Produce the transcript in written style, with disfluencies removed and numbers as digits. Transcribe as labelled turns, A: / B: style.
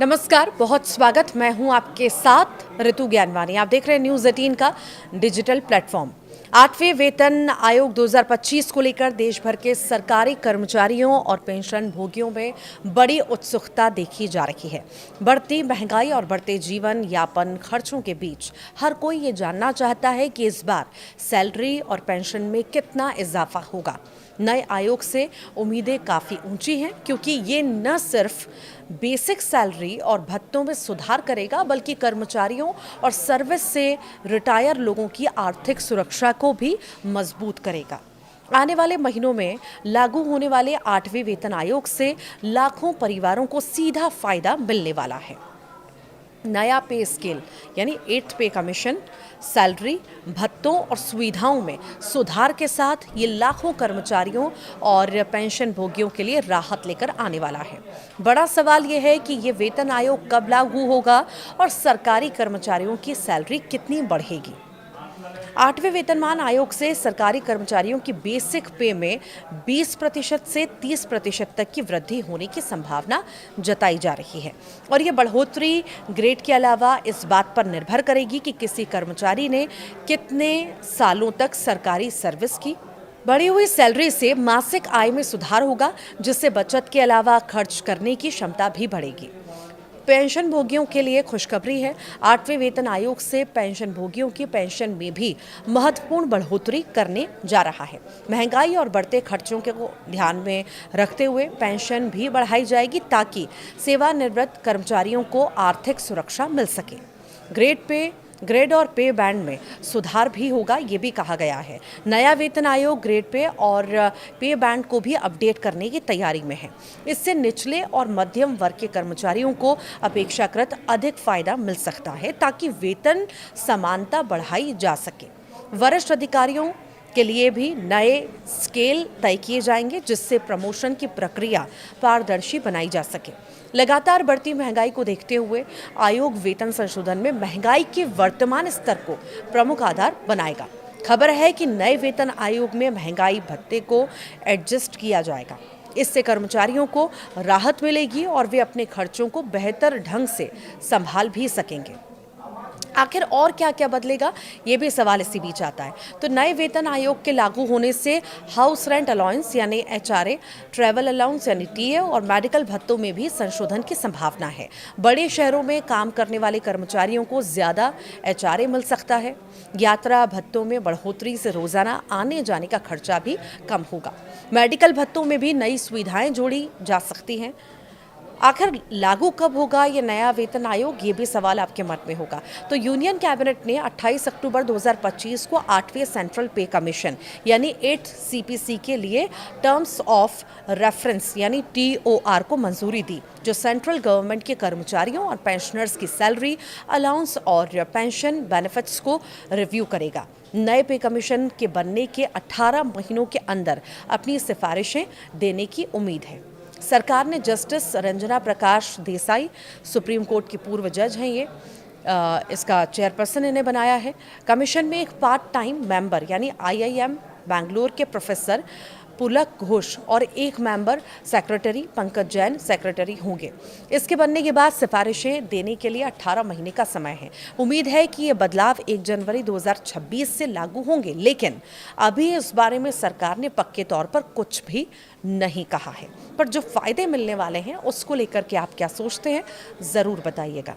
A: नमस्कार, बहुत स्वागत। मैं हूं आपके साथ ऋतु ज्ञानवानी। आप देख रहे हैं न्यूज़ 18 का डिजिटल प्लेटफॉर्म। 8वें वेतन आयोग 2025 को लेकर देश भर के सरकारी कर्मचारियों और पेंशन भोगियों में बड़ी उत्सुकता देखी जा रही है। बढ़ती महंगाई और बढ़ते जीवन यापन खर्चों के बीच हर कोई ये जानना चाहता है कि इस बार सैलरी और पेंशन में कितना इजाफा होगा। नए आयोग से उम्मीदें काफ़ी ऊंची हैं, क्योंकि ये न सिर्फ बेसिक सैलरी और भत्तों में सुधार करेगा, बल्कि कर्मचारियों और सर्विस से रिटायर लोगों की आर्थिक सुरक्षा को भी मजबूत करेगा। आने वाले महीनों में लागू होने वाले 8वें वेतन आयोग से लाखों परिवारों को सीधा फायदा मिलने वाला है। नया पे स्केल यानी 8th पे कमीशन, सैलरी, भत्तों और सुविधाओं में सुधार के साथ ये लाखों कर्मचारियों और पेंशन भोगियों के लिए राहत लेकर आने वाला है। बड़ा सवाल ये है कि ये वेतन आयोग कब लागू होगा और सरकारी कर्मचारियों की सैलरी कितनी बढ़ेगी। 8वें वेतनमान आयोग से सरकारी कर्मचारियों की बेसिक पे में 20% से 30% तक की वृद्धि होने की संभावना जताई जा रही है। और ये बढ़ोतरी ग्रेड के अलावा इस बात पर निर्भर करेगी कि किसी कर्मचारी ने कितने सालों तक सरकारी सर्विस की। बढ़ी हुई सैलरी से मासिक आय में सुधार होगा, जिससे बचत के अलावा खर्च करने की क्षमता भी बढ़ेगी। पेंशन भोगियों के लिए खुशखबरी है। 8वें वेतन आयोग से पेंशन भोगियों की पेंशन में भी महत्वपूर्ण बढ़ोतरी करने जा रहा है। महंगाई और बढ़ते खर्चों को ध्यान में रखते हुए पेंशन भी बढ़ाई जाएगी, ताकि सेवानिवृत्त कर्मचारियों को आर्थिक सुरक्षा मिल सके। ग्रेड और पे बैंड में सुधार भी होगा, ये भी कहा गया है। नया वेतन आयोग ग्रेड पे और पे बैंड को भी अपडेट करने की तैयारी में है। इससे निचले और मध्यम वर्ग के कर्मचारियों को अपेक्षाकृत अधिक फायदा मिल सकता है, ताकि वेतन समानता बढ़ाई जा सके। वरिष्ठ अधिकारियों के लिए भी नए स्केल तय किए जाएंगे, जिससे प्रमोशन की प्रक्रिया पारदर्शी बनाई जा सके। लगातार बढ़ती महंगाई को देखते हुए आयोग वेतन संशोधन में महंगाई के वर्तमान स्तर को प्रमुख आधार बनाएगा। खबर है कि नए वेतन आयोग में महंगाई भत्ते को एडजस्ट किया जाएगा। इससे कर्मचारियों को राहत मिलेगी और वे अपने खर्चों को बेहतर ढंग से संभाल भी सकेंगे। आखिर और क्या क्या बदलेगा, ये भी सवाल इसी बीच आता है। तो नए वेतन आयोग के लागू होने से हाउस रेंट अलाउंस यानी एचआरए, ट्रैवल अलाउंस यानी टीए और मेडिकल भत्तों में भी संशोधन की संभावना है। बड़े शहरों में काम करने वाले कर्मचारियों को ज़्यादा एचआरए मिल सकता है। यात्रा भत्तों में बढ़ोतरी से रोजाना आने जाने का खर्चा भी कम होगा। मेडिकल भत्तों में भी नई सुविधाएं जोड़ी जा सकती हैं। आखिर लागू कब होगा ये नया वेतन आयोग, ये भी सवाल आपके मन में होगा। तो यूनियन कैबिनेट ने 28 अक्टूबर 2025 को 8वें सेंट्रल पे कमीशन यानी 8th सीपीसी के लिए टर्म्स ऑफ रेफरेंस यानी टीओआर को मंजूरी दी, जो सेंट्रल गवर्नमेंट के कर्मचारियों और पेंशनर्स की सैलरी, अलाउंस और पेंशन बेनिफिट्स को रिव्यू करेगा। नए पे कमीशन के बनने के 18 महीनों के अंदर अपनी सिफारिशें देने की उम्मीद है। सरकार ने justice Ranjana Prakash Desai, supreme court की पूर्व जज हैं ये, इसका चेयरपर्सन इन्हें बनाया है। कमीशन में एक पार्ट टाइम मेंबर यानी आईआईएम बैंगलोर के प्रोफेसर पुलक घोष और एक member secretary Pankaj Jain secretary होंगे। इसके बनने के बाद सिफारिशें देने के लिए 18 महीने का समय है। उम्मीद है कि ये बदलाव 1 जनवरी 2026 से लागू होंगे, लेकिन अभी इस बारे में सरकार ने पक्के तौर पर कुछ भी नहीं कहा है। पर जो फायदे मिलने वाले हैं उसको लेकर के आप क्या सोचते हैं, ज़रूर बताइएगा।